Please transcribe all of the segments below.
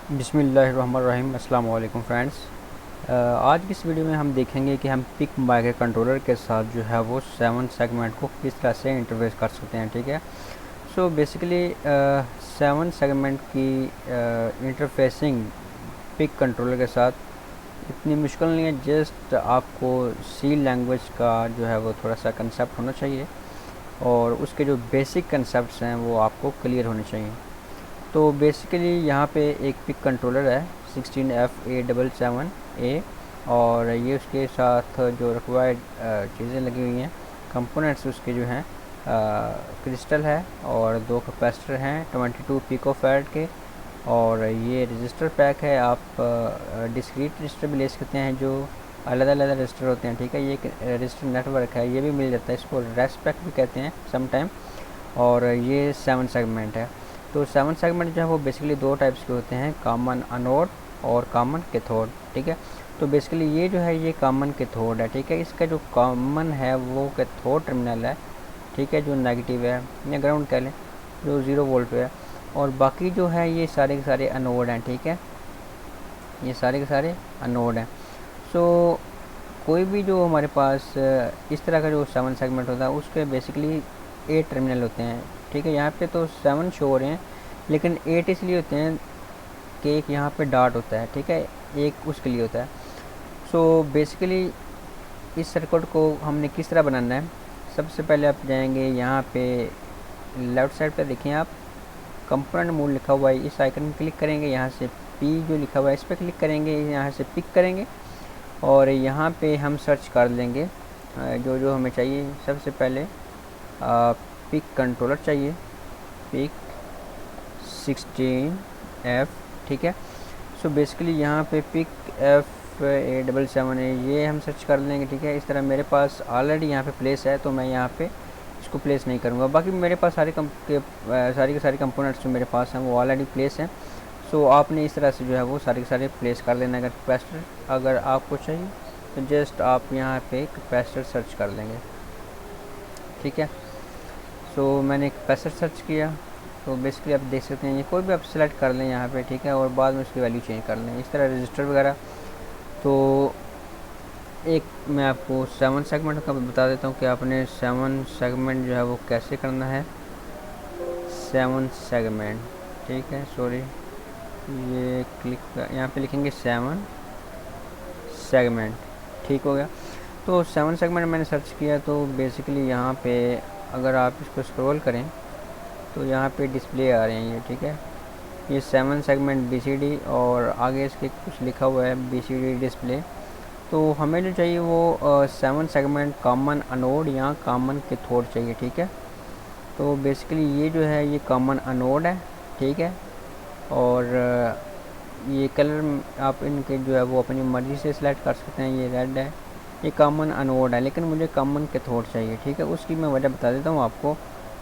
बिस्मिल्लाहिर्रहमानिर्रहीम। अस्सलाम वालेकुम फ्रेंड्स। आज की इस वीडियो में हम देखेंगे कि हम पिक माइक्रो कंट्रोलर के साथ जो है वो 7 सेगमेंट को किस तरह से इंटरफेस कर सकते हैं। ठीक है, सो बेसिकली 7 सेगमेंट की इंटरफेसिंग पिक कंट्रोलर के साथ इतनी मुश्किल नहीं है। जस्ट आपको सी लैंग्वेज का जो है वो थोड़ा सा कंसेप्ट होना चाहिए और उसके जो बेसिक कंसेप्ट्स हैं वो आपको क्लियर होने चाहिए। तो बेसिकली यहाँ पे एक पिक कंट्रोलर है 16F877A और ये उसके साथ जो रिक्वायर्ड चीज़ें लगी हुई हैं, कंपोनेंट्स उसके जो हैं क्रिस्टल है और 2 कैपेसिटर हैं 22 पिकोफैराड के, और ये रजिस्टर पैक है। आप डिस्क्रीट रजिस्टर भी ले सकते हैं जो अलग अलग रजिस्टर होते हैं। ठीक है, ये एक रजिस्टर नेटवर्क है, ये भी मिल जाता है, इसको रेस्ट पैक भी कहते हैं सम टाइम। और ये 7 सेगमेंट है। तो 7 सेगमेंट जो है वो बेसिकली 2 टाइप्स के होते हैं, कॉमन अनोड और कॉमन कैथोड। ठीक है, तो बेसिकली ये जो है ये कॉमन कैथोड है। ठीक है, इसका जो कॉमन है वो कैथोड टर्मिनल है। ठीक है, जो नेगेटिव है या ग्राउंड कह लें, जो 0 वोल्ट पे है, और बाकी जो है ये सारे के सारे अनोड हैं। ठीक है, ये सारे के सारे अनोड हैं। सो कोई भी जो हमारे पास इस तरह का जो 7 सेगमेंट होता है उसके बेसिकली 8 टर्मिनल होते हैं। ठीक है, यहाँ पे तो 7 शो हो रहे हैं लेकिन 8 इसलिए होते हैं कि एक यहाँ पे डॉट होता है। ठीक है, एक उसके लिए होता है। सो बेसिकली इस सर्किट को हमने किस तरह बनाना है, सबसे पहले आप जाएंगे यहाँ पे लेफ़्ट साइड पे, देखें आप कंपोनेंट मोड लिखा हुआ है, इस आइकन में क्लिक करेंगे, यहाँ से पी जो लिखा हुआ है इस पर क्लिक करेंगे, यहाँ से पिक करेंगे और यहाँ पे हम सर्च कर लेंगे जो जो हमें चाहिए। सबसे पहले पिक कंट्रोलर चाहिए, पिक 16F। ठीक है, सो बेसिकली यहाँ पे पिक F877 है, ये हम सर्च कर लेंगे। ठीक है, इस तरह मेरे पास ऑलरेडी यहाँ पे प्लेस है तो मैं यहाँ पे इसको प्लेस नहीं करूँगा। बाकी मेरे पास सारे सारी के सारे कंपोनेंट्स जो मेरे पास हैं वो ऑलरेडी प्लेस हैं। सो आपने इस तरह से जो है वो सारे के सारे प्लेस कर लेना। अगर कैपेसिटर अगर आपको चाहिए तो जस्ट आप यहाँ पे कैपेसिटर सर्च कर लेंगे। ठीक है, सो मैंने कैपेसिटर सर्च किया तो बेसिकली आप देख सकते हैं ये कोई भी आप सेलेक्ट कर लें यहाँ पे। ठीक है, और बाद में उसकी वैल्यू चेंज कर लें, इस तरह रजिस्टर वगैरह। तो एक मैं आपको 7 सेगमेंट का बता देता हूँ कि आपने 7 सेगमेंट जो है वो कैसे करना है। 7 सेगमेंट, ठीक है, सॉरी, ये क्लिक यहाँ पे लिखेंगे 7 सेगमेंट। ठीक हो गया। तो 7 सेगमेंट मैंने सर्च किया तो बेसिकली यहाँ पे अगर आप इसको स्क्रॉल करें तो यहाँ पे डिस्प्ले आ रहे हैं ये। ठीक है, ये 7 सेगमेंट BCD और आगे इसके कुछ लिखा हुआ है BCD डिस्प्ले। तो हमें जो चाहिए वो 7 सेगमेंट कॉमन अनोड या कॉमन कैथोड चाहिए। ठीक है, तो बेसिकली ये जो है ये कॉमन अनोड है। ठीक है, और ये कलर आप इनके जो है वो अपनी मर्ज़ी से सिलेक्ट कर सकते हैं। ये रेड है, ये कॉमन अनोड है, लेकिन मुझे कॉमन कैथोड चाहिए। ठीक है, उसकी मैं वजह बता देता हूँ आपको।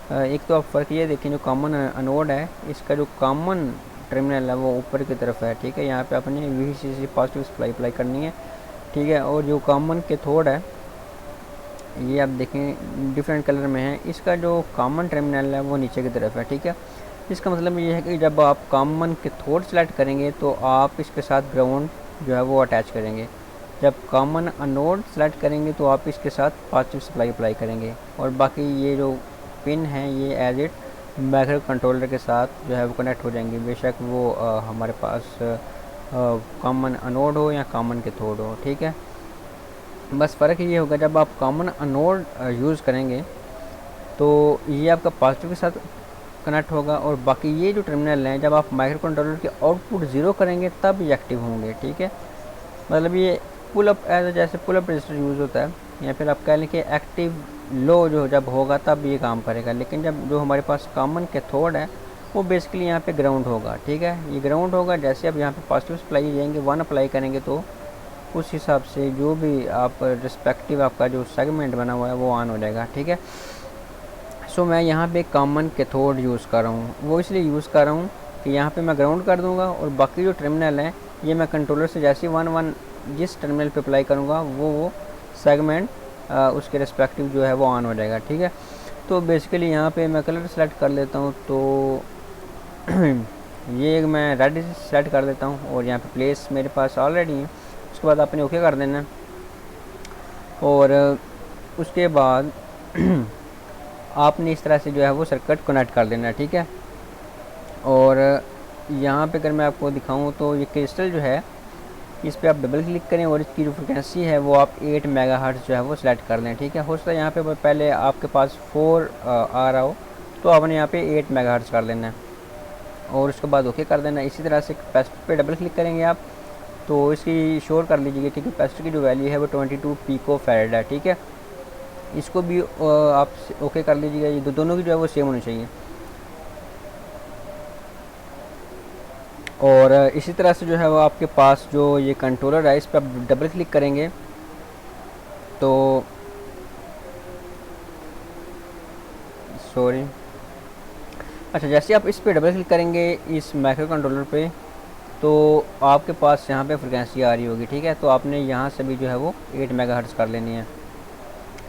एक तो आप फ़र्क ये देखें, जो कॉमन अनोड है इसका जो कॉमन टर्मिनल है वो ऊपर की तरफ है। ठीक है, यहाँ पे अपने VCC पॉजिटिव सप्लाई अप्लाई करनी है। ठीक है, और जो कॉमन कैथोड है ये आप देखें डिफरेंट कलर में है, इसका जो कॉमन टर्मिनल है वो नीचे की तरफ है। ठीक है, इसका मतलब ये है कि जब आप कॉमन कैथोड सेलेक्ट करेंगे तो आप इसके साथ ग्राउंड जो है वो अटैच करेंगे। जब कॉमन अनोड सेलेक्ट करेंगे तो आप इसके साथ पॉजिटिव सप्लाई अप्लाई करेंगे, और बाकी ये जो पिन है ये एज इट माइक्रो कंट्रोलर के साथ जो है वो कनेक्ट हो जाएंगे, बेशक वो हमारे पास कॉमन अनोड हो या कॉमन कैथोड हो। ठीक है, बस फ़र्क ये होगा जब आप कॉमन अनोड यूज़ करेंगे तो ये आपका पॉजिटिव के साथ कनेक्ट होगा, और बाकी ये जो टर्मिनल हैं जब आप माइक्रो कंट्रोलर के आउटपुट 0 करेंगे तब ये एक्टिव होंगे। ठीक है, मतलब ये पुल अप एज जैसे पुल अप रजिस्टर यूज़ होता है, या फिर आप कह लें कि एक्टिव लो जो जब होगा तब ये काम करेगा। लेकिन जब जो हमारे पास कॉमन कैथोड है वो बेसिकली यहाँ पे ग्राउंड होगा। ठीक है, ये ग्राउंड होगा, जैसे आप यहाँ पे पॉजिटिव सप्लाई जाएंगे 1 अप्लाई करेंगे तो उस हिसाब से जो भी आप रिस्पेक्टिव आपका जो सेगमेंट बना हुआ है वो ऑन हो जाएगा। ठीक है, सो मैं यहाँ पे कॉमन कैथोड यूज़ कर रहा हूँ, वो इसलिए यूज़ कर रहा हूँ कि यहाँ पे मैं ग्राउंड कर दूँगा और बाकी जो टर्मिनल है ये मैं कंट्रोलर से जैसे 1 जिस टर्मिनल पे अप्लाई करूँगा वो सेगमेंट उसके रिस्पेक्टिव जो है वो ऑन हो जाएगा। ठीक है, तो बेसिकली यहाँ पे मैं कलर सेलेक्ट कर लेता हूँ, तो ये मैं रेड सेलेक्ट कर देता हूँ और यहाँ पे प्लेस मेरे पास ऑलरेडी है। उसके बाद आपने ओके कर देना और उसके बाद आपने इस तरह से जो है वो सर्किट कनेक्ट कर देना है, ठीक है। और यहाँ पे अगर मैं आपको दिखाऊँ तो ये क्रिस्टल जो है इस पर आप डबल क्लिक करें और इसकी जो फ्रिक्वेंसी है वो आप 8 मेगाहर्ट्ज़ जो है वो सिलेक्ट कर लें, ठीक है। हो सकता है यहाँ पे पहले आपके पास 4 आ रहा हो, तो आपने यहाँ पे 8 मेगाहर्ट्ज़ कर लेना है और उसके बाद ओके कर देना। इसी तरह से कैपेसिटर पे डबल क्लिक करेंगे आप तो इसकी शोर कर लीजिएगा कि कैपेसिटर की जो वैल्यू है वो 22 पिको फैराड है, ठीक है। इसको भी आप ओके कर लीजिएगा। ये दोनों की जो है वो सेम होनी चाहिए। और इसी तरह से जो है वो आपके पास जो ये कंट्रोलर है इस पर आप डबल क्लिक करेंगे तो सॉरी, अच्छा, जैसे आप इस पर डबल क्लिक करेंगे इस माइक्रो कंट्रोलर पे तो आपके पास यहाँ पे फ्रिक्वेंसी आ रही होगी, ठीक है। तो आपने यहाँ से भी जो है वो 8 मेगाहर्ट्ज़ कर लेनी है।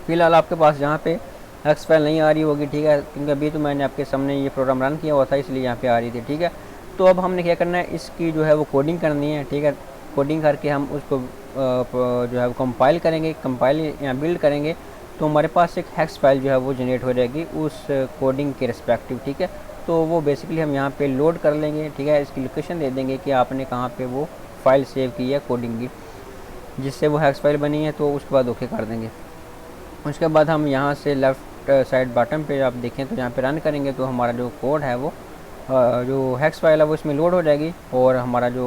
फ़िलहाल आपके पास यहाँ पे एक्स फाइल नहीं आ रही होगी, ठीक है, क्योंकि अभी तो मैंने आपके सामने ये प्रोग्राम रन किया हुआ था इसलिए यहाँ पे आ रही थी, ठीक है। तो अब हमने क्या करना है, इसकी जो है वो कोडिंग करनी है, ठीक है। कोडिंग करके हम उसको जो है वो कंपाइल करेंगे, कंपाइल या बिल्ड करेंगे तो हमारे पास एक हेक्स फाइल जो है वो जनरेट हो जाएगी उस कोडिंग के रिस्पेक्टिव, ठीक है। तो वो बेसिकली हम यहाँ पे लोड कर लेंगे, ठीक है। इसकी लोकेशन दे देंगे कि आपने कहाँ पे वो फाइल सेव की है कोडिंग की, जिससे वो हेक्स फाइल बनी है, तो उसके बाद ओके कर देंगे। उसके बाद हम यहाँ से लेफ़्ट साइड बॉटम पे आप देखें तो यहाँ पे रन करेंगे तो हमारा जो कोड है वो जो हेक्स फाइल है वो इसमें लोड हो जाएगी और हमारा जो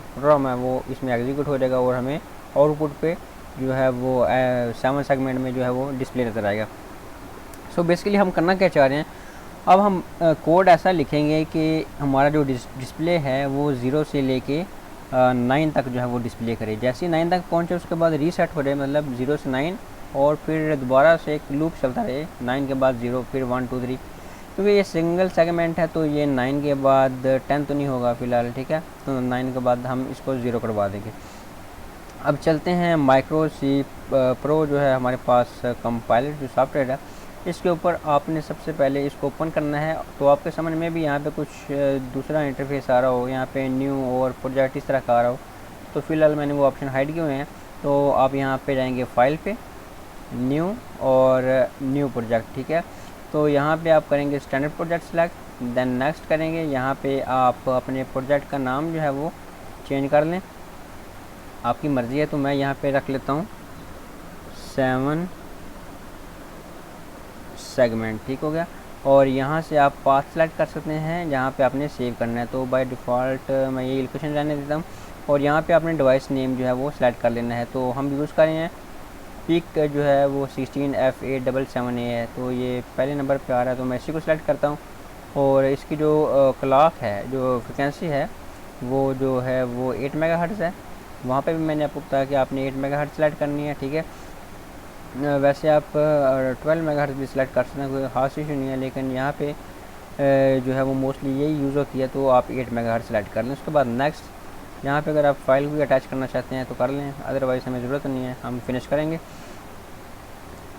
प्रोग्राम है वो इसमें एग्जीक्यूट हो जाएगा और हमें आउटपुट पे जो है वो 7 सेगमेंट में जो है वो डिस्प्ले नज़र आएगा। सो बेसिकली हम करना क्या चाह रहे हैं, अब हम कोड ऐसा लिखेंगे कि हमारा जो डिस्प्ले है वो 0 से लेके 9 तक जो है वो डिस्प्ले करे। जैसे ही 9 तक पहुँचे उसके बाद रीसेट हो जाए, मतलब 0 से 9 और फिर दोबारा से एक लूप चलता रहे, 9 के बाद 0 फिर 1 2 3, क्योंकि ये सिंगल सेगमेंट है तो ये 9 के बाद 10 तो नहीं होगा फ़िलहाल, ठीक है। तो 9 के बाद हम इसको 0 करवा देंगे। अब चलते हैं माइक्रो सी प्रो जो है हमारे पास कंपाइलर जो सॉफ्टवेयर है, इसके ऊपर आपने सबसे पहले इसको ओपन करना है। तो आपके समझ में भी यहाँ पे कुछ दूसरा इंटरफेस आ रहा हो, यहाँ पे न्यू और प्रोजेक्ट इस तरह का आ रहा हो, तो फ़िलहाल मैंने वो ऑप्शन हाइड किए हुए हैं। तो आप यहाँ पे जाएंगे फाइल पे, न्यू और न्यू प्रोजेक्ट, ठीक है। तो यहाँ पे आप करेंगे standard project select, then next करेंगे। यहाँ पे आप अपने प्रोजेक्ट का नाम जो है वो चेंज कर लें, आपकी मर्ज़ी है। तो मैं यहाँ पे रख लेता हूँ 7 सेगमेंट, ठीक हो गया। और यहाँ से आप पाथ सेलेक्ट कर सकते हैं जहाँ पे आपने सेव करना है। तो बाय डिफ़ॉल्ट मैं ये लोकेशन रहने देता हूँ और यहाँ पे आपने डिवाइस नेम जो है वो सिलेक्ट कर लेना है। तो हम यूज़ कर रहे हैं पिक जो है वो 16F877A है, तो ये पहले नंबर पे आ रहा है, तो मैं इसी को सिलेक्ट करता हूँ। और इसकी जो क्लॉक है, जो फ्रिक्वेंसी है वो जो है वो 8 मेगाहर्ट्ज़ है। वहाँ पे भी मैंने आपको बताया कि आपने 8 मेगाहर्ट्ज़ सेलेक्ट करनी है, ठीक है। वैसे आप 12 मेगाहर्ट्ज़ भी सिलेक्ट कर सकते हैं, कोई ख़ास इशू नहीं है, लेकिन यहाँ पे जो है वो मोस्टली यही यूज़ होती है, तो आप 8 मेगाहर्ट्ज़ सेलेक्ट कर लें। उसके बाद नेक्स्ट, यहाँ पे अगर आप फाइल भी अटैच करना चाहते हैं तो कर लें, अदरवाइज़ हमें ज़रूरत नहीं है, हम फिनिश करेंगे।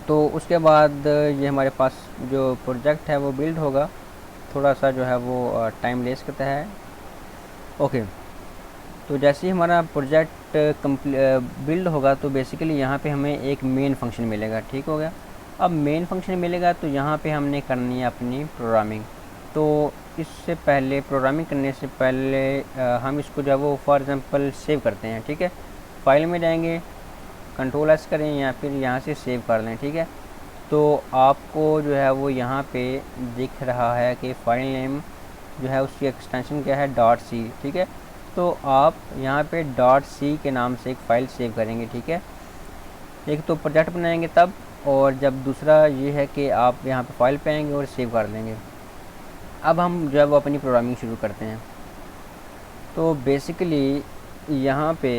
तो उसके बाद ये हमारे पास जो प्रोजेक्ट है वो बिल्ड होगा, थोड़ा सा जो है वो टाइम लेस करता है। ओके, तो जैसे ही हमारा प्रोजेक्ट बिल्ड होगा तो बेसिकली यहाँ पे हमें एक मेन फंक्शन मिलेगा, ठीक हो गया। अब मेन फंक्शन मिलेगा तो यहाँ पे हमने करनी है अपनी प्रोग्रामिंग। तो इससे पहले प्रोग्रामिंग करने से पहले हम इसको जो है वो फॉर एग्ज़ाम्पल सेव करते हैं, ठीक है। फाइल में जाएंगे, Ctrl+S करें या फिर यहाँ से सेव कर लें, ठीक है। तो आपको जो है वो यहाँ पे दिख रहा है कि फाइल नेम जो है उसकी एक्सटेंशन क्या है, .c, ठीक है। तो आप यहाँ पे .c के नाम से एक फ़ाइल सेव करेंगे, ठीक है। एक तो प्रोजेक्ट बनाएंगे तब, और जब दूसरा ये है कि आप यहाँ पे फाइल पे आएंगे और सेव कर देंगे। अब हम जो है वो अपनी प्रोग्रामिंग शुरू करते हैं। तो बेसिकली यहाँ पे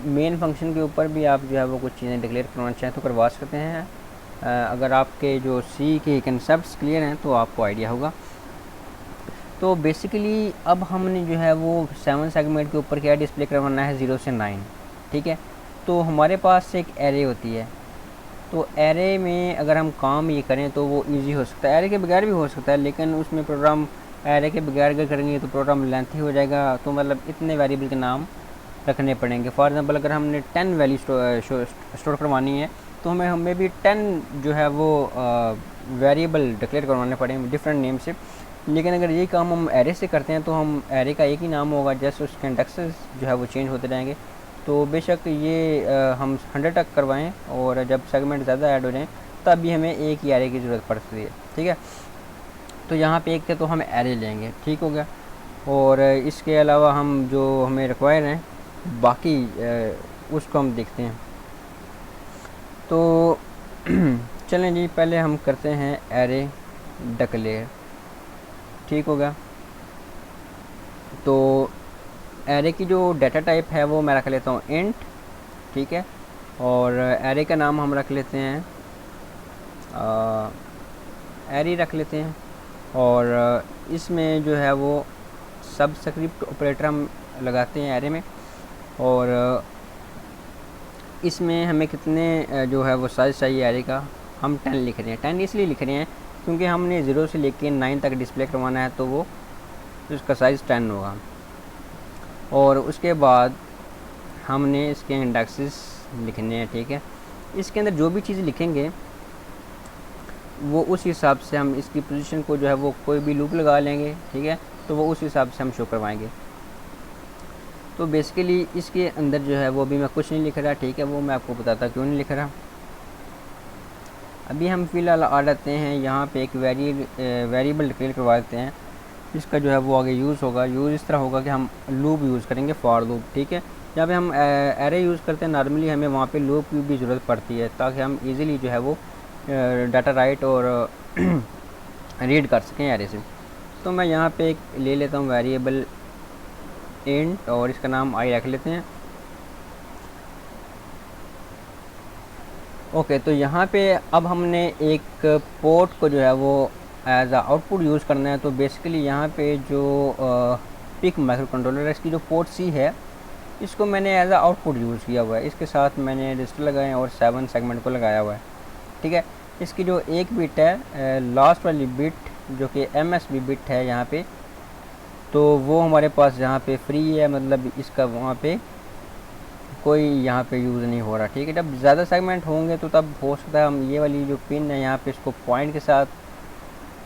मेन फंक्शन के ऊपर भी आप जो है वो कुछ चीज़ें डिक्लेयर करना चाहें तो करवा सकते हैं। अगर आपके जो सी के कंसेप्ट्स क्लियर हैं तो आपको आइडिया होगा। तो बेसिकली अब हमने जो है वो 7 सेगमेंट के ऊपर क्या डिस्प्ले करवाना है, 0 से 9, ठीक है। तो हमारे पास एक एरे होती है, तो एरे में अगर हम काम ये करें तो वो इजी हो सकता है, एरे के बगैर भी हो सकता है, लेकिन उसमें प्रोग्राम एरे के बगैर अगर करेंगे तो प्रोग्राम लेंथी हो जाएगा, तो मतलब इतने वेरिएबल के नाम रखने पड़ेंगे। फॉर एग्जांपल अगर हमने 10 वैल्यू स्टोर करवानी है तो हमें भी 10 जो है वो वेरिएबल डिक्लेयर करवाने पड़ेंगे डिफरेंट नेम से। लेकिन अगर यही काम हम एरे से करते हैं तो हम एरे का एक ही नाम होगा, जैसे उसके इंडेक्सेस जो है वो चेंज होते रहेंगे। तो बेशक ये हम 100 तक करवाएं और जब सेगमेंट ज़्यादा ऐड हो जाएँ तब भी हमें एक ही एरे की ज़रूरत पड़ती है, ठीक है। तो यहाँ पे एक थे तो हम एरे लेंगे, ठीक हो गया। और इसके अलावा हम जो हमें रिक्वायर हैं बाकी उसको हम देखते हैं। तो चलें जी, पहले हम करते हैं एरे डिक्लेयर, ठीक हो गया। तो एरे की जो डाटा टाइप है वो मैं रख लेता हूँ इंट, ठीक है। और एरे का नाम हम रख लेते हैं एरे रख लेते हैं। और इसमें जो है वो सबस्क्रिप्ट ऑपरेटर हम लगाते हैं एरे में। और इसमें हमें कितने जो है वो साइज़ चाहिए एरे का, हम 10 लिख रहे हैं। 10 इसलिए लिख रहे हैं क्योंकि हमने 0 से लेके 9 तक डिस्प्ले करवाना है, तो वो उसका साइज़ 10 होगा। और उसके बाद हमने इसके इंडेक्सेस लिखने हैं, ठीक है। इसके अंदर जो भी चीज़ लिखेंगे वो उस हिसाब से हम इसकी पोजीशन को जो है वो कोई भी लूप लगा लेंगे, ठीक है। तो वो उस हिसाब से हम शो करवाएंगे। तो बेसिकली इसके अंदर जो है वो अभी मैं कुछ नहीं लिख रहा, ठीक है। वो मैं आपको बताता क्यों नहीं लिख रहा। अभी हम फ़िलहाल आ जाते हैं यहाँ पे एक वेरिएबल डिक्लेयर करवा देते हैं। इसका जो है वो आगे यूज़ होगा, यूज़ इस तरह होगा कि हम लूप यूज़ करेंगे, फॉर लूप, ठीक है। जहाँ पे हम एरे यूज़ करते हैं नॉर्मली हमें वहाँ पे लूप की भी ज़रूरत पड़ती है ताकि हम इजीली जो है वो डाटा राइट और रीड कर सकें एरे से। तो मैं यहाँ पे एक ले लेता हूँ वेरिएबल इंट और इसका नाम आई रख लेते हैं। ओके, तो यहाँ पे अब हमने एक पोर्ट को जो है वो एज आ आउटपुट यूज़ करना है। तो बेसिकली यहाँ पे जो पिक माइक्रो कंट्रोलर है, इसकी जो पोर्ट सी है इसको मैंने एज आ आउटपुट यूज़ किया हुआ है। इसके साथ मैंने रजिस्टर लगाए और 7 सेगमेंट को लगाया हुआ है, ठीक है। इसकी जो एक बिट है लास्ट वाली बिट जो कि MSB बिट है यहाँ पे, तो वो हमारे पास यहाँ पे फ्री है, मतलब इसका वहाँ पे कोई यहाँ पे यूज़ नहीं हो रहा, ठीक है। जब ज़्यादा सेगमेंट होंगे तो तब हो सकता है हम ये वाली जो पिन है यहाँ पे इसको पॉइंट के साथ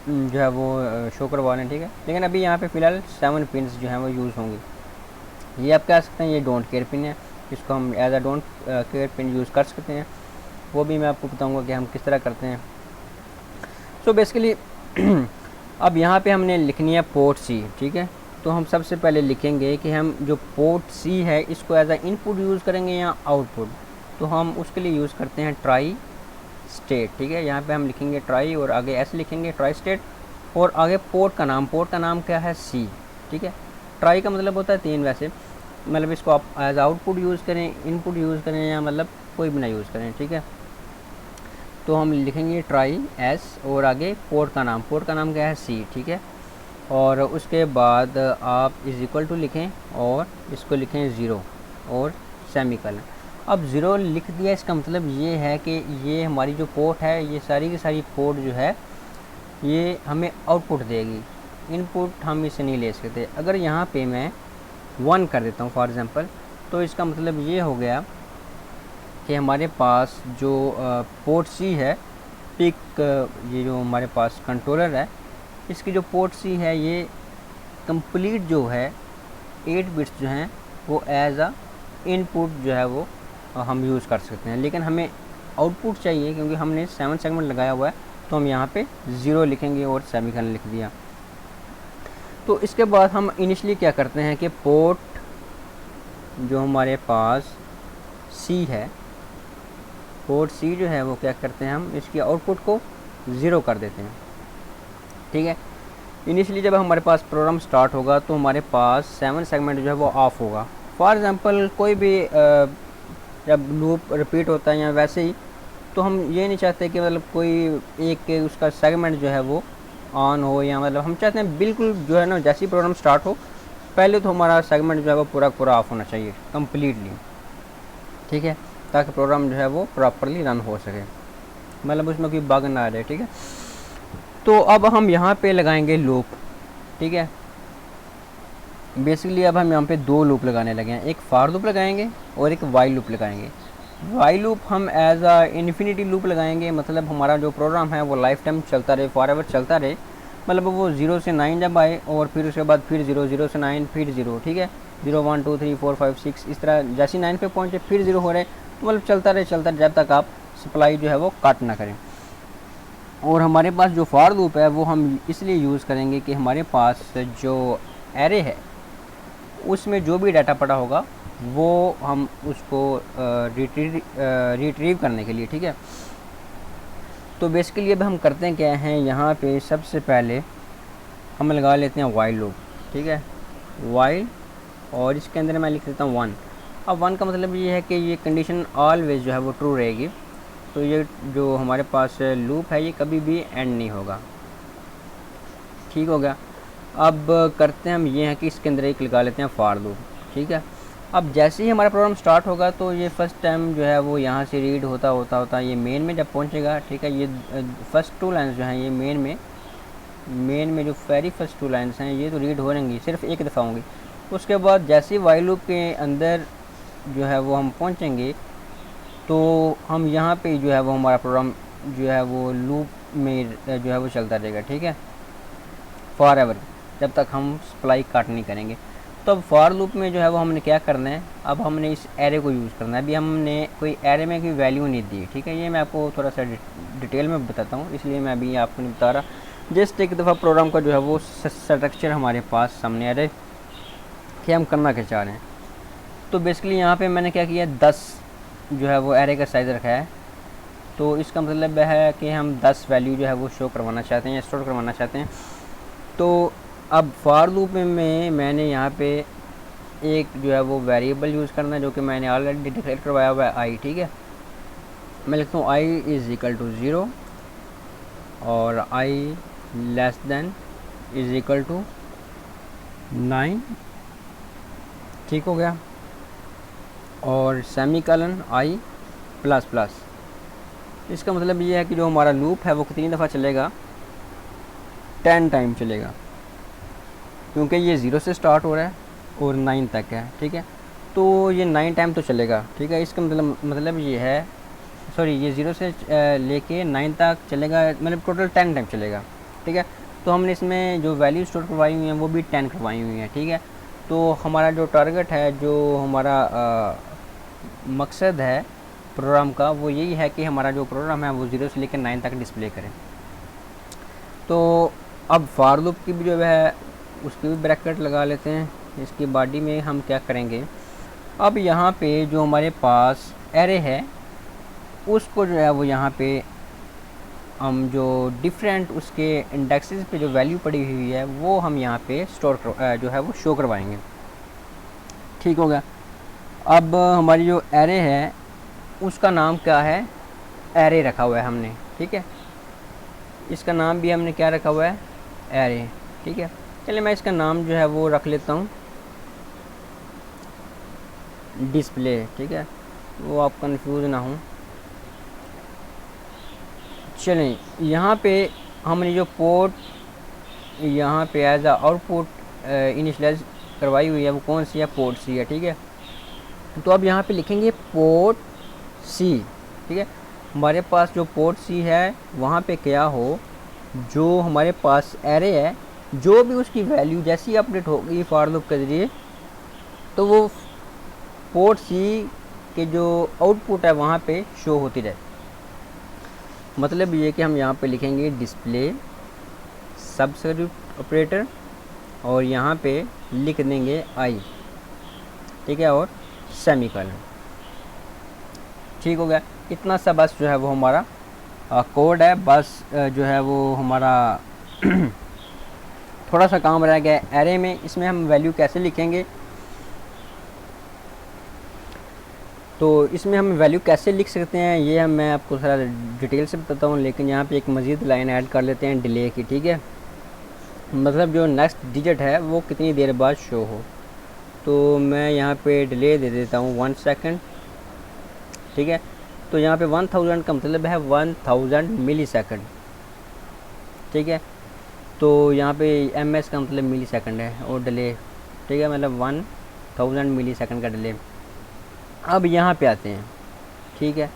जो है वो शो करवा लें, ठीक है। लेकिन अभी यहाँ पे फ़िलहाल 7 पिन्स जो हैं वो यूज़ होंगी। ये आप कह सकते हैं ये डोंट केयर पिन है, इसको हम as a don't care pin use कर सकते हैं। वो भी मैं आपको बताऊँगा कि हम किस तरह करते हैं। सो बेसिकली अब यहाँ पे हमने लिखनी है पोर्ट सी, ठीक है। तो हम सबसे पहले लिखेंगे कि हम जो पोर्ट सी है इसको एज अ इनपुट यूज़ करेंगे या आउटपुट। तो हम उसके लिए यूज़ करते हैं ट्राई स्टेट, ठीक है। यहाँ पे हम लिखेंगे ट्राई और आगे ऐसे लिखेंगे ट्राई स्टेट और आगे पोर्ट का नाम क्या है, सी, ठीक है। ट्राई का मतलब होता है 3 वैसे, मतलब इसको आप एज आउटपुट यूज़ करें, इनपुट यूज़ करें या मतलब कोई भी ना यूज़ करें, ठीक है। तो हम लिखेंगे ट्राई एस और आगे पोर्ट का नाम क्या है, सी, ठीक है। और उसके बाद आप इज़ इक्वल टू लिखें और इसको लिखें 0 और सेमीकोलन। अब 0 लिख दिया, इसका मतलब ये है कि ये हमारी जो पोर्ट है ये सारी की सारी पोर्ट जो है ये हमें आउटपुट देगी, इनपुट हम इसे नहीं ले सकते। अगर यहाँ पे मैं 1 कर देता हूँ फॉर एग्ज़ाम्पल, तो इसका मतलब ये हो गया कि हमारे पास जो पोर्ट सी है पिक, ये जो हमारे पास कंट्रोलर है इसकी जो पोर्ट सी है ये कंप्लीट जो है 8 बिट्स जो हैं वो एज अ इनपुट जो है वो हम यूज़ कर सकते हैं। लेकिन हमें आउटपुट चाहिए क्योंकि हमने 7 सेगमेंट लगाया हुआ है, तो हम यहाँ पे 0 लिखेंगे और सेमीकोलन लिख दिया। तो इसके बाद हम इनिशियली क्या करते हैं कि पोर्ट जो हमारे पास सी है, पोर्ट सी जो है वो क्या करते हैं, हम इसकी आउटपुट को 0 कर देते हैं, ठीक है। इनिशियली जब हमारे पास प्रोग्राम स्टार्ट होगा तो हमारे पास 7 सेगमेंट जो है वो ऑफ होगा। फॉर एग्ज़ाम्पल कोई भी जब लूप रिपीट होता है या वैसे ही, तो हम ये नहीं चाहते कि मतलब कोई एक उसका सेगमेंट जो है वो ऑन हो, या मतलब हम चाहते हैं बिल्कुल जो है ना जैसे ही प्रोग्राम स्टार्ट हो पहले तो हमारा सेगमेंट जो है वो पूरा ऑफ होना चाहिए कम्प्लीटली, ठीक है, ताकि प्रोग्राम जो है वो प्रॉपरली रन हो सके, मतलब उसमें कोई बग ना आ जाए, ठीक है। तो अब हम यहाँ पे लगाएंगे लूप, ठीक है। बेसिकली अब हम यहाँ पे दो लूप लगाने लगे हैं, एक फार लूप लगाएंगे और एक वाइल लूप लगाएंगे। वाइल लूप हम एज अ इन्फिनिटी लूप लगाएंगे, मतलब हमारा जो प्रोग्राम है वो लाइफ टाइम चलता रहे, फॉर एवर चलता रहे, मतलब वो 0 से 9 जब आए और फिर उसके बाद फिर 0, 0 से 9 फिर 0, ठीक है, 0 1 2 3 4 5 6 इस तरह, जैसे 9 पे पहुँचे फिर 0 हो रहे, तो मतलब चलता रहे जब तक आप सप्लाई जो है वो काट ना करें। और हमारे पास जो फॉर लूप है वो हम इसलिए यूज़ करेंगे कि हमारे पास जो एरे है उसमें जो भी डाटा पड़ा होगा वो हम उसको रिट्रीव करने के लिए, ठीक है। तो बेसिकली अब हम करते हैं क्या हैं, यहाँ पे सबसे पहले हम लगा लेते हैं वाइल लूप, ठीक है, वाइल, और इसके अंदर मैं लिख देता हूँ 1। अब 1 का मतलब ये है कि ये कंडीशन ऑलवेज जो है वो ट्रू रहेगी, तो ये जो हमारे पास लूप है ये कभी भी एंड नहीं होगा, ठीक हो गया। अब करते हैं हम ये हैं कि इसके अंदर एक लगा लेते हैं फॉर लूप, ठीक है। अब जैसे ही हमारा प्रोग्राम स्टार्ट होगा तो ये फर्स्ट टाइम जो है वो यहाँ से रीड होता ये मेन में जब पहुँचेगा, ठीक है, ये फर्स्ट 2 लाइन्स जो हैं ये मेन में जो वेरी फर्स्ट 2 लाइन्स हैं ये तो रीड हो रहेंगी, सिर्फ एक दफ़ा होंगी। उसके बाद जैसे ही वाइल लूप के अंदर जो है वो हम पहुँचेंगे तो हम यहाँ पे जो है वो हमारा प्रोग्राम जो है वो लूप में जो है वो चलता रहेगा, ठीक है, फॉर एवर, जब तक हम सप्लाई काट नहीं करेंगे। तो अब फॉर लूप में जो है वो हमने क्या करना है, अब हमने इस एरे को यूज़ करना है। अभी हमने कोई एरे में कोई वैल्यू नहीं दी, ठीक है, ये मैं आपको थोड़ा सा डिटेल में बताता हूँ, इसलिए मैं अभी आपको नहीं बता रहा। जस्ट एक दफ़ा प्रोग्राम का जो है वो स्ट्रक्चर हमारे पास सामने आ रहा है कि हम करना क्या चाह रहे हैं। तो बेसिकली यहाँ पे मैंने क्या किया, 10 जो है वो एरे का साइज़ रखा है, तो इसका मतलब है कि हम 10 वैल्यू जो है वो शो करवाना चाहते हैं या स्टोर करवाना चाहते हैं। तो अब फॉर लूप में मैंने यहाँ पे एक जो है वो वेरिएबल यूज़ करना है जो कि मैंने ऑलरेडी डिक्लेयर करवाया हुआ है आई, ठीक है। मैं लिखता हूँ आई इज़ इक्वल टू 0 और I less than is equal to 9, ठीक हो गया, और सेमीकोलन आई प्लस प्लस। इसका मतलब ये है कि जो हमारा लूप है वो कितनी दफ़ा चलेगा, 10 टाइम चलेगा, क्योंकि ये 0 से स्टार्ट हो रहा है और 9 तक है, ठीक है, तो ये 9 टाइम तो चलेगा, ठीक है। इसका मतलब ये है, सॉरी, ये 0 से लेके 9 तक चलेगा, मतलब टोटल 10 टाइम चलेगा, ठीक है। तो हमने इसमें जो वैल्यू स्टोर करवाई हुई हैं वो भी 10 करवाई हुई हैं, ठीक है। तो हमारा जो टारगेट है, जो हमारा मकसद है प्रोग्राम का, वो यही है कि हमारा जो प्रोग्राम है वो 0 से लेकर 9 तक डिस्प्ले करें। तो अब फॉर लूप की भी जो है उसकी भी ब्रैकेट लगा लेते हैं। इसकी बॉडी में हम क्या करेंगे, अब यहाँ पे जो हमारे पास एरे है उसको जो है वो यहाँ पे हम जो डिफरेंट उसके इंडेक्सेस पे जो वैल्यू पड़ी हुई है वो हम यहाँ पे स्टोर जो है वो शो करवाएंगे, ठीक हो गया। अब हमारी जो एरे है उसका नाम क्या है, एरे रखा हुआ है हमने, ठीक है, इसका नाम भी हमने क्या रखा हुआ है, एरे, ठीक है। चलिए मैं इसका नाम जो है वो रख लेता हूँ डिस्प्ले, ठीक है, वो आप कंफ्यूज ना हो। चलें, यहाँ पे हमने जो पोर्ट यहाँ पे एज आ आउटपुट इनिशियलाइज करवाई हुई है वो कौन सी है, पोर्ट सी है, ठीक है। तो अब यहाँ पे लिखेंगे पोर्ट सी, ठीक है। हमारे पास जो पोर्ट सी है वहाँ पे क्या हो, जो हमारे पास एरे है जो भी उसकी वैल्यू जैसी अपडेट होगी फॉर लूप के ज़रिए, तो वो पोर्ट सी के जो आउटपुट है वहाँ पे शो होती रहे। मतलब ये कि हम यहाँ पे लिखेंगे डिस्प्ले सबस्क्रिप्ट ऑपरेटर और यहाँ पे लिख देंगे आई, ठीक है, और सेमीकोलन, ठीक हो गया। इतना सा बस जो है वो हमारा कोड है, बस जो है वो हमारा थोड़ा सा काम रह गया है एरे में। इसमें हम वैल्यू कैसे लिखेंगे, तो इसमें हम वैल्यू कैसे लिख सकते हैं ये मैं आपको थोड़ा डिटेल से बताता हूँ, लेकिन यहाँ पे एक मज़ीद लाइन ऐड कर लेते हैं डिले की, ठीक है, मतलब जो नेक्स्ट डिजिट है वो कितनी देर बाद शो हो। तो मैं यहाँ पे डिले दे देता हूँ 1 सेकंड, ठीक है। तो यहाँ पे 1000 का मतलब है 1000 मिली सेकंड, ठीक है। तो यहाँ पे ms का मतलब मिली सेकंड है और डिले, ठीक है, मतलब 1000 मिली सेकंड का डिले। अब यहाँ पे आते हैं, ठीक है।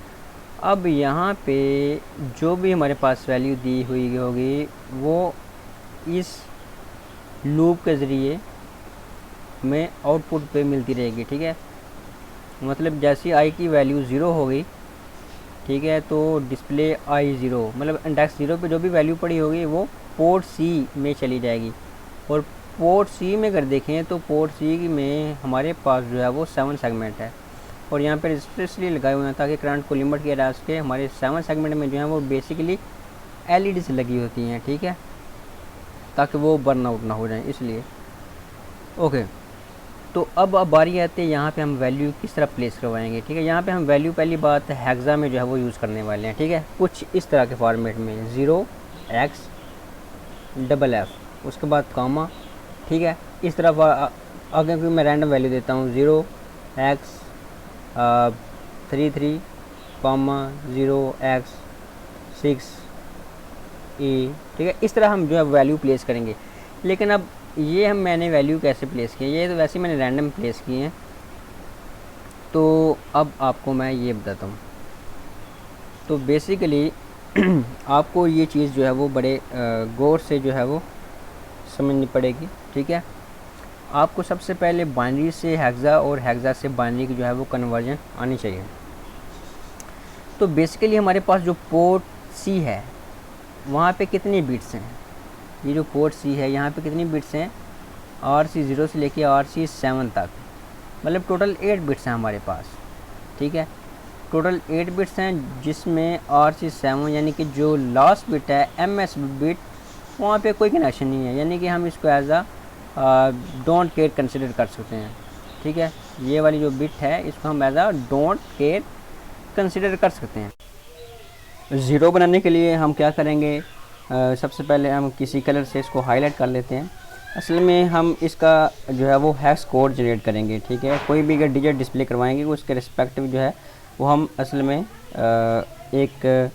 अब यहाँ पे जो भी हमारे पास वैल्यू दी हुई होगी वो इस लूप के ज़रिए हमें आउटपुट पे मिलती रहेगी, ठीक है। मतलब जैसी आई की वैल्यू ज़ीरो होगी, ठीक है, तो डिस्प्ले आई ज़ीरो मतलब इंडेक्स ज़ीरो पे जो भी वैल्यू पड़ी होगी वो पोर्ट सी में चली जाएगी। और पोर्ट सी में अगर देखें तो पोर्ट सी में हमारे पास जो है वो 7 सेगमेंट है और यहाँ पर रजिस्टर इसलिए लगाए हुए हैं ताकि करंट को लिमिट किया जा सके। हमारे 7 सेगमेंट में जो है वो बेसिकली एलईडीज लगी होती हैं, ठीक है, ताकि वो बर्न आउट ना हो जाए, इसलिए। ओके, तो अब बारी आती है यहाँ पे हम वैल्यू किस तरह प्लेस करवाएंगे, ठीक है। यहाँ पे हम वैल्यू पहली बात हेक्सा में जो है वो यूज़ करने वाले हैं, ठीक है, कुछ इस तरह के फॉर्मेट में 0x f, उसके बाद कामा, ठीक है, इस तरफ आगे भी मैं रैंडम वैल्यू देता हूँ 0x 33, 0x 6 e, ठीक है। इस तरह हम जो है वैल्यू प्लेस करेंगे। लेकिन अब ये मैंने वैल्यू कैसे प्लेस की है, ये तो वैसे ही मैंने रैंडम प्लेस की है। तो अब आपको मैं ये बताता हूँ। तो बेसिकली आपको ये चीज़ जो है वो बड़े गौर से जो है वो समझनी पड़ेगी, ठीक है। आपको सबसे पहले बाइनरी से हेक्सा और हेक्सा से बाइनरी की जो है वो कन्वर्जन आनी चाहिए। तो बेसिकली हमारे पास जो पोर्ट सी है वहाँ पे कितनी बिट्स हैं, ये जो पोर्ट सी है यहाँ पे कितनी बिट्स हैं, RC0 से लेके RC7 तक, मतलब टोटल 8 बिट्स हैं हमारे पास, ठीक है। टोटल 8 बिट्स हैं जिसमें RC7 यानी कि जो लास्ट बिट है MS बिट, वहाँ पे कोई कनेक्शन नहीं है, यानी कि हम इसको as a don't care consider कर सकते हैं, ठीक है। ये वाली जो बिट है इसको हम as a don't care consider कर सकते हैं। ज़ीरो बनाने के लिए हम क्या करेंगे, सबसे पहले हम किसी कलर से इसको हाईलाइट कर लेते हैं। असल में हम इसका जो है वो हैश कोड जनरेट करेंगे, ठीक है। कोई भी अगर डिजिट डिस्प्ले करवाएंगे उसके रिस्पेक्टिव जो है वो हम असल में एक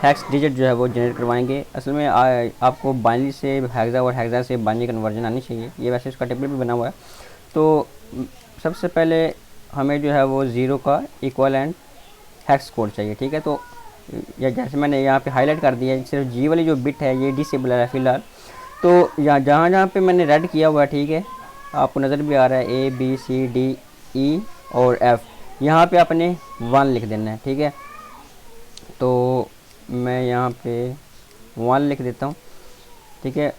हैश डिजिट जो है वो जनरेट करवाएंगे। असल में आपको बाइनरी से हेक्सा और हेक्सा से बाइनरी कन्वर्जन आनी चाहिए, ये वैसे इसका टेबल भी बना हुआ है। तो सबसे पहले हमें जो है वो ज़ीरो का इक्वलेंट हैश कोड चाहिए, ठीक है। तो या जैसे मैंने यहाँ पे हाईलाइट कर दिया है, सिर्फ जी वाली जो बिट है ये डिसेबल है फ़िलहाल। तो यहाँ जहाँ पे मैंने रेड किया हुआ है, ठीक है, आपको नज़र भी आ रहा है ABCDE और F, यहाँ पे आपने 1 लिख देना है, ठीक है। तो मैं यहाँ पे 1 लिख देता हूँ, ठीक है।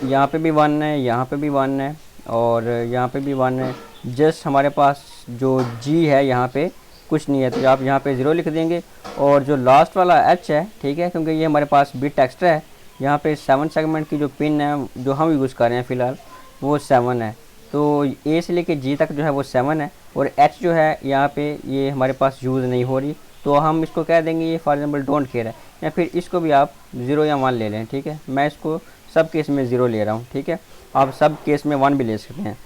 यहाँ पे भी 1 है, यहाँ पे भी 1 है और यहाँ पे भी 1 है। जस्ट हमारे पास जो G है यहाँ पे कुछ नहीं है, तो आप यहाँ पे 0 लिख देंगे। और जो लास्ट वाला H है, ठीक है, क्योंकि ये हमारे पास बिट एक्स्ट्रा है, यहाँ पे 7 सेगमेंट की जो पिन है जो हम यूज़ कर रहे हैं फ़िलहाल वो 7 है। तो A से लेके G तक जो है वो 7 है और H जो है यहाँ पे ये हमारे पास यूज़ नहीं हो रही, तो हम इसको कह देंगे ये फॉर एग्जांपल डोंट केयर है, या फिर इसको भी आप 0 या 1 ले लें, ठीक है। मैं इसको सब केस में 0 ले रहा हूँ, ठीक है। आप सब केस में 1 भी ले सकते हैं।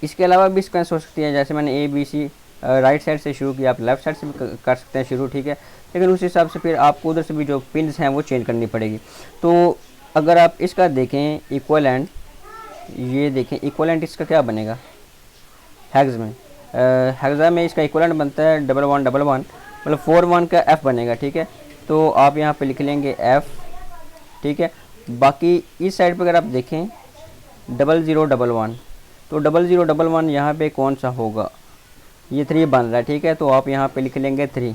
इसके अलावा भी सीक्वेंस हो सकती है, जैसे मैंने ABC राइट साइड से शुरू किया, आप लेफ़्ट साइड से भी कर सकते हैं शुरू, ठीक है। लेकिन उस हिसाब से फिर आपको उधर से भी जो पिन्स हैं वो चेंज करनी पड़ेगी। तो अगर आप इसका देखें इक्वलेंट, ये देखें इक्वलेंट इसका क्या बनेगा हेक्स में, हेक्सा में इसका इक्वलेंट बनता है 1111, मतलब 41 का F बनेगा, ठीक है। तो आप यहाँ पे लिख लेंगे F, ठीक है। बाकी इस साइड पे अगर आप देखें 0011, तो 0011 यहाँ पे कौन सा होगा, ये 3 बन रहा है, ठीक है। तो आप यहाँ पे लिख लेंगे 3,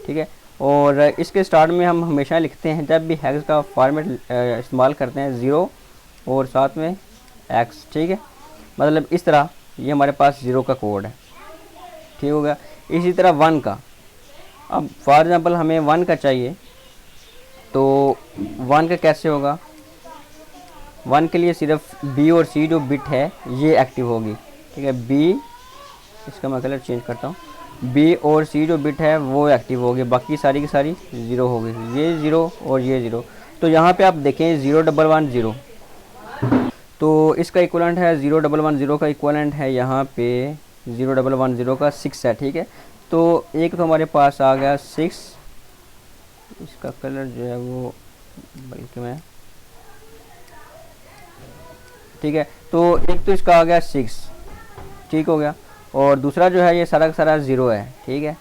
ठीक है। और इसके स्टार्ट में हम हमेशा लिखते हैं जब भी हेक्स का फॉर्मेट इस्तेमाल करते हैं 0 और साथ में X, ठीक है। मतलब इस तरह ये हमारे पास 0 का कोड है, ठीक हो गया। इसी तरह 1 का, अब फॉर एग्ज़ाम्पल हमें 1 का चाहिए, तो 1 का कैसे होगा, 1 के लिए सिर्फ B और C जो बिट है ये एक्टिव होगी, ठीक है। B, इसका मैं कलर चेंज करता हूँ, B और C जो बिट है वो एक्टिव होगी, बाकी सारी की सारी 0 होगी, ये 0 और ये 0। तो यहाँ पे आप देखें 0110, तो इसका इक्वलेंट है 0110 का इक्वलेंट है यहाँ पे 0110 का 6 है, ठीक है। तो एक तो हमारे पास आ गया 6, इसका कलर जो है वो बल्कि मैं ठीक है। तो एक तो इसका आ गया 6, ठीक हो गया, और दूसरा जो है ये सारा का सारा 0 है, ठीक है,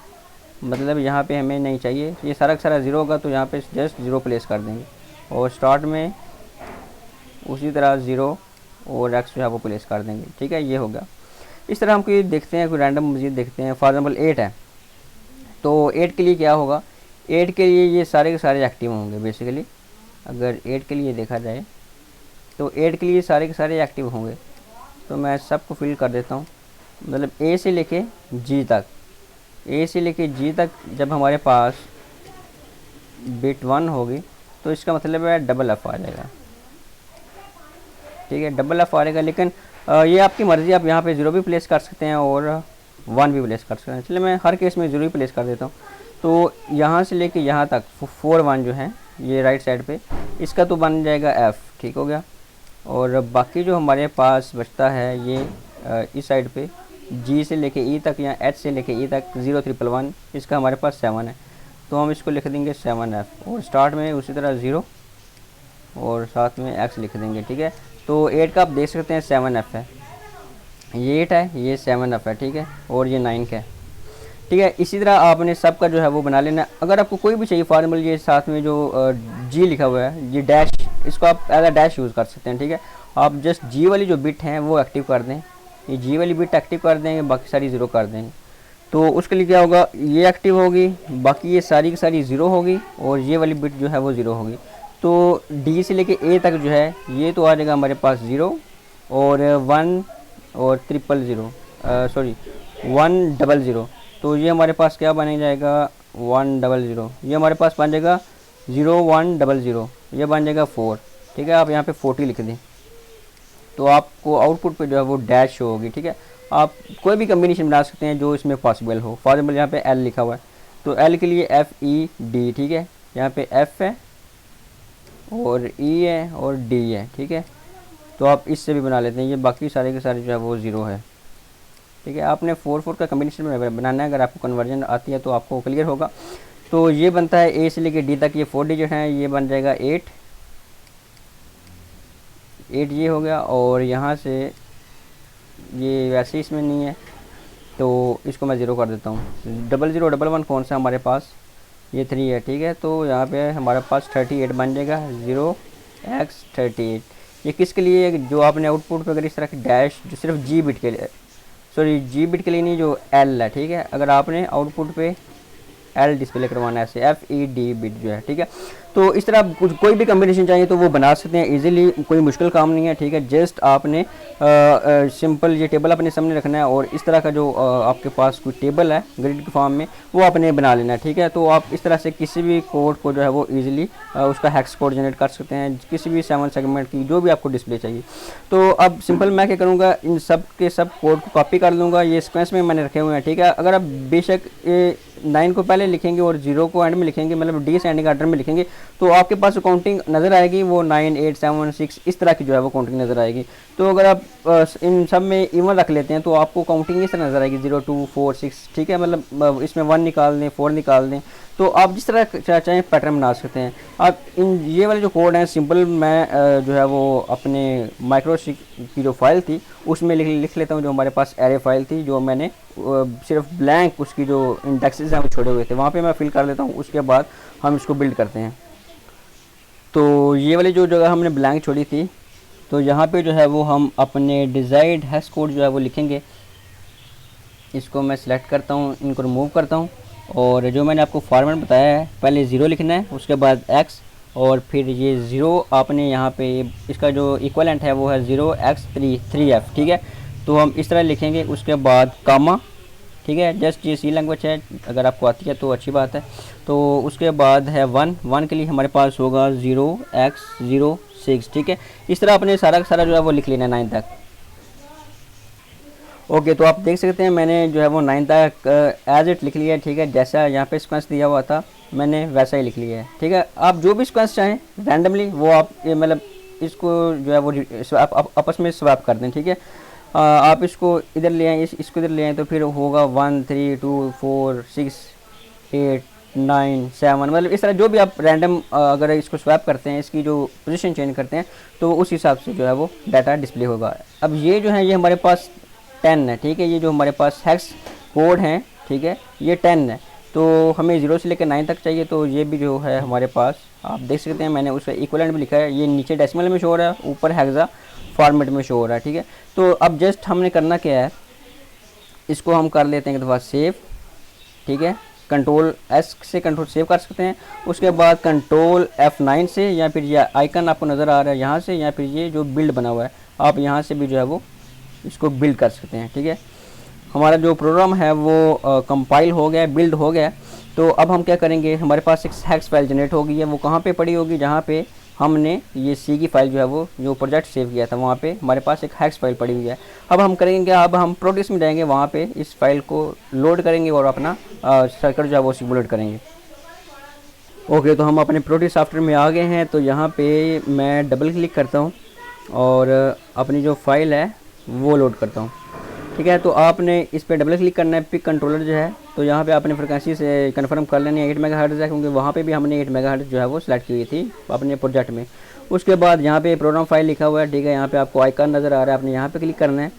मतलब यहाँ पे हमें नहीं चाहिए, ये सारा का सारा 0 होगा तो यहाँ पे जस्ट 0 प्लेस कर देंगे, और स्टार्ट में उसी तरह 0 और x जो है वो प्लेस कर देंगे, ठीक है, ये हो गया। इस तरह हम कोई देखते हैं, कोई रैंडम मजीद देखते हैं, फॉर एग्जाम्पल 8 है, तो 8 के लिए क्या होगा, 8 के लिए ये सारे के सारे एक्टिव होंगे बेसिकली। अगर 8 के लिए देखा जाए तो 8 के लिए सारे के सारे एक्टिव होंगे, तो मैं सबको फिल कर देता हूँ, मतलब ए से लेके जी तक, ए से लेके जी तक जब हमारे पास बिट 1 होगी तो इसका मतलब है डबल एफ आ जाएगा, ठीक है, डबल एफ आ जाएगा। लेकिन ये आपकी मर्ज़ी, आप यहाँ पे 0 भी प्लेस कर सकते हैं और 1 भी प्लेस कर सकते हैं, चलिए मैं हर केस में 0 ही प्लेस कर देता हूँ। तो यहाँ से लेके यहाँ तक 4 1 जो है ये राइट साइड पे, इसका तो बन जाएगा एफ़, ठीक हो गया। और बाकी जो हमारे पास बचता है ये इस साइड पे जी से लेके ई तक या एच से लेके ई तक 0 3 1 1, इसका हमारे पास 7 है, तो हम इसको लिख देंगे 7F, और स्टार्ट में उसी तरह 0 और साथ में एक्स लिख देंगे, ठीक है। तो 8 का आप देख सकते हैं 7F है, ये 8 है, ये 7F है, ठीक है, और ये 9 का है, ठीक है। इसी तरह आपने सबका जो है वो बना लेना। अगर आपको कोई भी चाहिए फॉर्मूल, ये साथ में जो जी लिखा हुआ है ये डैश, इसको आप एज अ डैश यूज़ कर सकते हैं, ठीक है। आप जस्ट जी वाली जो बिट हैं वो एक्टिव कर दें, ये जी वाली बिट एक्टिव कर देंगे, बाकी सारी 0 कर देंगे। तो उसके लिए क्या होगा, ये एक्टिव होगी, बाकी ये सारी की सारी 0 होगी, और ये वाली बिट जो है वो 0 होगी। तो डी से लेके ए तक जो है ये तो आ जाएगा हमारे पास 0 और 1 और 000, सॉरी 100, तो ये हमारे पास क्या बन जाएगा 100, ये हमारे पास बन जाएगा 0100, ये बन जाएगा 4, ठीक है। आप यहाँ पे 40 लिख दें तो आपको आउटपुट पे जो है वो डैश होगी, ठीक है। आप कोई भी कम्बिनेशन बना सकते हैं जो इसमें पॉसिबल हो। फॉर एग्जाम्पल यहाँ पे एल लिखा हुआ है, तो एल के लिए FED, ठीक है, यहाँ पे F है और E है और D है, ठीक है। तो आप इससे भी बना लेते हैं, ये बाकी सारे के सारे जो है वो 0 है, ठीक है। आपने 4 का कम्बिनेशन बनाना है, अगर आपको कन्वर्जन आती है तो आपको क्लियर होगा। तो ये बनता है ए से लेके डी तक, ये 4 डिजिट हैं, ये बन जाएगा 8 ये हो गया, और यहाँ से ये वैसे इसमें नहीं है तो इसको मैं 0 कर देता हूँ। 0011 कौन सा हमारे पास, ये 3 है, ठीक है। तो यहाँ पे हमारे पास 38 बन जाएगा, 0x38। ये किसके लिए, जो आपने आउटपुट पे अगर इस तरह की डैश जो सिर्फ जी बिट के लिए, सॉरी जी बिट के लिए नहीं, जो एल है, ठीक है, अगर आपने आउटपुट पे एल डिस्प्ले करवाना है, ऐसे FED बिट जो है, ठीक है। तो इस तरह कुछ कोई भी कम्बिनेशन चाहिए तो वो बना सकते हैं इजीली, कोई मुश्किल काम नहीं है, ठीक है। जस्ट आपने सिंपल ये टेबल अपने सामने रखना है, और इस तरह का जो आपके पास कोई टेबल है ग्रिड के फॉर्म में वो आपने बना लेना है, ठीक है। तो आप इस तरह से किसी भी कोड को जो है वो ईजिली उसका हेक्स कोड जनरेट कर सकते हैं, किसी भी 7 सेगमेंट की जो भी आपको डिस्प्ले चाहिए। तो अब सिंपल मैं क्या करूँगा, इन सब के सब कोड को कॉपी कर लूँगा, ये सीक्वेंस में मैंने रखे हुए हैं, ठीक है। अगर आप बेशक 9 को पहले लिखेंगे और 0 को एंड में लिखेंगे, मतलब डिसेंडिंग आर्डर में लिखेंगे, तो आपके पास काउंटिंग नज़र आएगी वो 9 8 7 6 इस तरह की जो है वो काउंटिंग नज़र आएगी। तो अगर आप इन सब में इवन रख लेते हैं तो आपको काउंटिंग इस तरह नज़र आएगी 0 2 4 6, ठीक है। मतलब इसमें 1 निकाल दें, 4 निकाल दें, तो आप जिस तरह चाहें पैटर्न बना सकते हैं। आप इन ये वाले जो कोड हैं सिंपल मैं जो है वो अपने माइक्रोसिक की जो फाइल थी उसमें लिख लेता हूँ, जो हमारे पास एरे फाइल थी, जो मैंने सिर्फ ब्लैंक उसकी जो इंडेक्सेस हैं वो छोड़े हुए थे, वहाँ पे मैं फिल कर लेता हूँ, उसके बाद हम इसको बिल्ड करते हैं। तो ये वाली जो जगह हमने ब्लैंक छोड़ी थी, तो यहाँ पे जो है वो हम अपने डिज़ायर्ड हैश कोड जो है वो लिखेंगे। इसको मैं सिलेक्ट करता हूँ, इनको रिमूव करता हूँ, और जो मैंने आपको फॉर्मेट बताया है, पहले 0 लिखना है, उसके बाद x, और फिर ये 0 आपने यहाँ पे इसका जो इक्वलेंट है वो है 0x3f, ठीक है। तो हम इस तरह लिखेंगे, उसके बाद कामा, ठीक है। जस्ट ये सी लैंग्वेज है, अगर आपको आती है तो अच्छी बात है। तो उसके बाद है 1 के लिए हमारे पास होगा 0x06, ठीक है। इस तरह अपने सारा का सारा जो है वो लिख लेना 9 तक। ओके, तो आप देख सकते हैं मैंने जो है वो 9 तक एज इट लिख लिया है, ठीक है। जैसा यहाँ पे सीक्वेंस दिया हुआ था मैंने वैसा ही लिख लिया है, ठीक है। आप जो भी सीक्वेंस चाहें रैंडमली वो आप मतलब इसको जो है वो आपस में स्वैप कर दें, ठीक है। आप इसको इधर ले आएँ, इसको इधर ले आएँ, तो फिर होगा 1 3 2 4 6 8 9 7, मतलब इस तरह जो भी आप रैंडम अगर इसको स्वैप करते हैं, इसकी जो पोजीशन चेंज करते हैं, तो उस हिसाब से जो है वो डाटा डिस्प्ले होगा। अब ये जो है ये हमारे पास 10 है, ठीक है, ये जो हमारे पास हेक्स कोड हैं, ठीक है, ये 10 है। तो हमें 0 से लेकर 9 तक चाहिए, तो ये भी जो है हमारे पास आप देख सकते हैं, मैंने उसका इक्विवेलेंट भी लिखा है। ये नीचे डेसिमल में शो हो रहा है, ऊपर हेक्सा फॉर्मेट में शो हो रहा है, ठीक है। तो अब जस्ट हमने करना क्या है, इसको हम कर लेते हैं एक दफ़ा सेव, ठीक है, कंट्रोल एस से कंट्रोल सेव कर सकते हैं। उसके बाद कंट्रोल F9 से, या फिर ये आइकन आपको नज़र आ रहा है यहाँ से, या फिर ये जो बिल्ड बना हुआ है आप यहाँ से भी जो है वो इसको बिल्ड कर सकते हैं, ठीक है। हमारा जो प्रोग्राम है वो कंपाइल हो गया, बिल्ड हो गया। तो अब हम क्या करेंगे, हमारे पास एक हेक्स फाइल जनरेट हो गई है, वो कहाँ पे पड़ी होगी, जहाँ पे हमने ये सी की फाइल जो है वो जो प्रोजेक्ट सेव किया था, वहाँ पे हमारे पास एक हेक्स फाइल पड़ी हुई है। अब हम करेंगे क्या, अब हम प्रोड्यूस में जाएंगे, वहाँ पे इस फाइल को लोड करेंगे और अपना सर्किट जो है वो सिमुलेट करेंगे। ओके, तो हम अपने प्रोड्यूस सॉफ्टवेयर में आ गए हैं। तो यहाँ पे मैं डबल क्लिक करता हूँ और अपनी जो फाइल है वो लोड करता हूँ, ठीक है। तो आपने इस पर डबल क्लिक करना है, पिक कंट्रोलर जो है, तो यहाँ पे आपने फ्रिक्वेंसी से कन्फर्म कर लेनी है 8 मेगाहर्ट्ज़ है, क्योंकि वहाँ पे भी हमने 8 मेगाहर्ट्ज़ जो है वो सिलेक्ट की हुई थी अपने प्रोजेक्ट में। उसके बाद यहाँ पे प्रोग्राम फाइल लिखा हुआ है, ठीक है, यहाँ पे आपको आइकन नज़र आ रहा है, आपने यहाँ पे क्लिक करना है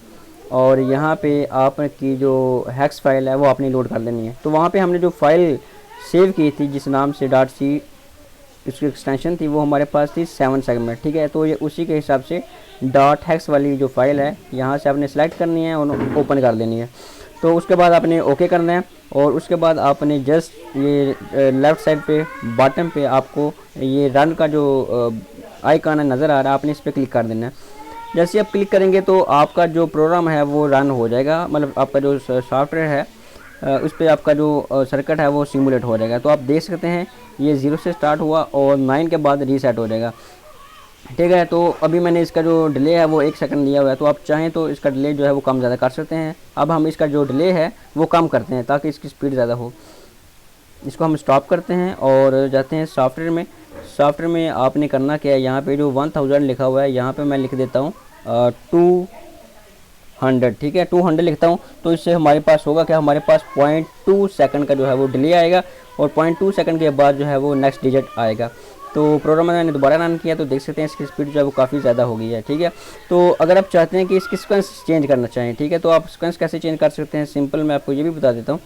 और यहाँ पे आपकी जो हेक्स फाइल है वो आपने लोड कर लेनी है। तो वहाँ पर हमने जो फाइल सेव की थी जिस नाम से .c इसकी एक्सटेंशन थी, वो हमारे पास थी 7 सेगमेंट, ठीक है। तो ये उसी के हिसाब से .hex वाली जो फाइल है यहाँ से आपने सेलेक्ट करनी है और ओपन कर देनी है। तो उसके बाद आपने ओके करना है और उसके बाद आपने जस्ट ये लेफ़्ट साइड पे बॉटम पे आपको ये रन का जो आइकन है नज़र आ रहा है, आपने इस पर क्लिक कर देना है। जैसे आप क्लिक करेंगे तो आपका जो प्रोग्राम है वो रन हो जाएगा, मतलब आपका जो सॉफ्टवेयर है उस पर आपका जो सर्किट है वो सिमुलेट हो जाएगा। तो आप देख सकते हैं ये 0 से स्टार्ट हुआ और 9 के बाद रीसेट हो जाएगा, ठीक है। तो अभी मैंने इसका जो डिले है वो 1 सेकंड लिया हुआ है, तो आप चाहें तो इसका डिले जो है वो कम ज़्यादा कर सकते हैं। अब हम इसका जो डिले है वो कम करते हैं ताकि इसकी स्पीड ज़्यादा हो। इसको हम स्टॉप करते हैं और जाते हैं सॉफ्टवेयर में। सॉफ्टवेयर में आपने करना क्या है, यहाँ पे जो 1000 लिखा हुआ है यहाँ पे मैं लिख देता हूँ 200, ठीक है, 200 लिखता हूँ। तो इससे हमारे पास होगा क्या, हमारे पास 0.2 सेकंड का जो है वो डिले आएगा और 0.2 सेकंड के बाद जो है वो नेक्स्ट डिजिट आएगा। तो प्रोग्राम मैंने दोबारा रन किया तो देख सकते हैं इसकी स्पीड जो है वो काफ़ी ज़्यादा हो गई है, ठीक है। तो अगर आप चाहते हैं कि इसकी सीक्वेंस चेंज करना चाहें, ठीक है, तो आप सीक्वेंस कैसे चेंज कर सकते हैं, सिंपल मैं आपको ये भी बता देता हूँ।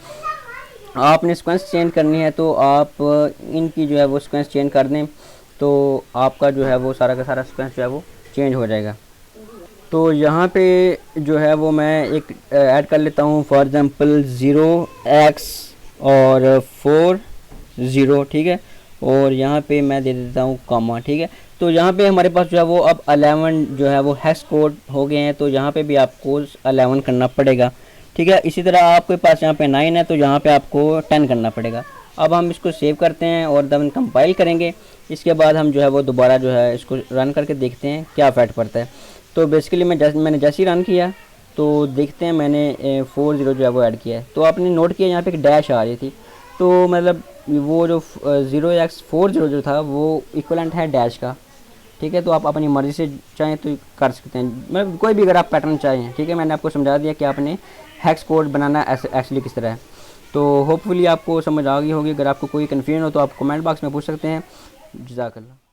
आपने सीक्वेंस चेंज करनी है तो आप इनकी जो है वो सीक्वेंस चेंज कर दें, तो आपका जो है वो सारा का सारा सीक्वेंस जो है वो चेंज हो जाएगा। तो यहाँ पे जो है वो मैं एक ऐड कर लेता हूँ, फॉर एग्ज़ाम्पल 0x और 40, ठीक है, और यहाँ पे मैं दे देता हूँ कॉमा, ठीक है। तो यहाँ पे हमारे पास जो है वो अब 11 जो है वो हेक्स कोड हो गए हैं, तो यहाँ पे भी आपको 11 करना पड़ेगा, ठीक है। इसी तरह आपके पास यहाँ पे 9 है तो यहाँ पे आपको 10 करना पड़ेगा। अब हम इसको सेव करते हैं और जब कंपाइल करेंगे इसके बाद हम जो है वो दोबारा जो है इसको रन करके देखते हैं क्या इफेक्ट पड़ता है। तो बेसिकली मैंने जैसे ही रन किया तो देखते हैं मैंने 40 जो है वो ऐड किया है। तो आपने नोट किया यहाँ पे एक डैश आ रही थी, तो मतलब वो जो 0x40 जो था वो इक्वलेंट है डैश का, ठीक है। तो आप अपनी मर्ज़ी से चाहें तो कर सकते हैं, मतलब कोई भी अगर आप पैटर्न चाहें, ठीक है। मैंने आपको समझा दिया कि आपने हेक्स कोड बनाना एक्चुअली किस तरह है। तो होपफुली आपको समझ आ गई होगी। अगर आपको कोई कन्फ्यूजन हो तो आप कमेंट बॉक्स में पूछ सकते हैं। जज़ाकल्लाह।